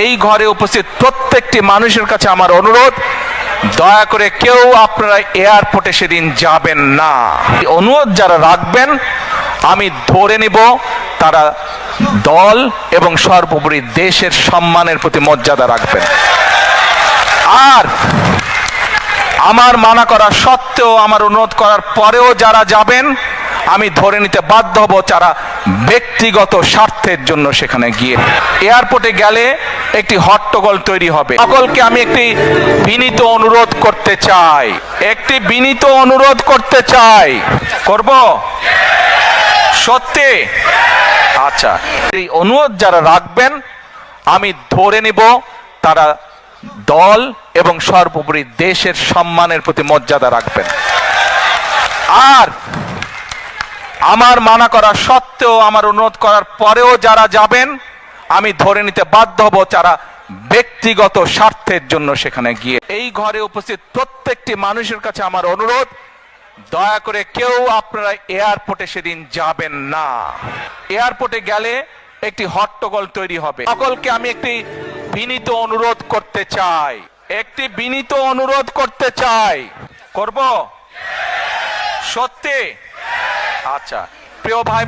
এই ঘরে উপস্থিত প্রত্যেকটি মানুষের কাছে আমার অনুরোধ, দয়া করে কেউ আপনারা এয়ারপোর্টে সেদিন যাবেন না। অনুরোধ যারা রাখবেন আমি ধরে নিব তারা দল এবং সর্বোপরি দেশের সম্মানের প্রতি মর্যাদা রাখবেন। আর আমার মানা করা সত্ত্বেও, আমার অনুরোধ করার পরেও যারা যাবেন আমি ধরে নিতে বাধ্য হব যারা ব্যক্তিগত স্বার্থের জন্য সেখানে গিয়ে। এয়ারপোর্টে গেলে একটি হট্টগোল তৈরি হবে। সকলকে আমি একটি বিনীত অনুরোধ করতে চাই, করব সত্যি? আচ্ছা, এই অনুরোধ যারা রাখবেন আমি ধরে নিব তারা দল এবং সর্বোপরি দেশের সম্মানের প্রতি মর্যাদা রাখবেন। আর আমার মানা করা সত্ত্বেও, আমার অনুরোধ করার পরেও যারা যাবেন আমি ধরে নিতে বাধ্য হব যারা ব্যক্তিগত স্বার্থের জন্য সেখানে গিয়ে। এই ঘরে উপস্থিত প্রত্যেকটি মানুষের কাছে আমার অনুরোধ, দয়া করে কেউ আপনারা এয়ারপোর্টে সেদিন যাবেন না। এয়ারপোর্টে গেলে একটি হট্টগোল তৈরি হবে। সকলকে আমি একটি বিনীত অনুরোধ করতে চাই, করব সত্যি? আচ্ছা, প্রিয় ভাই।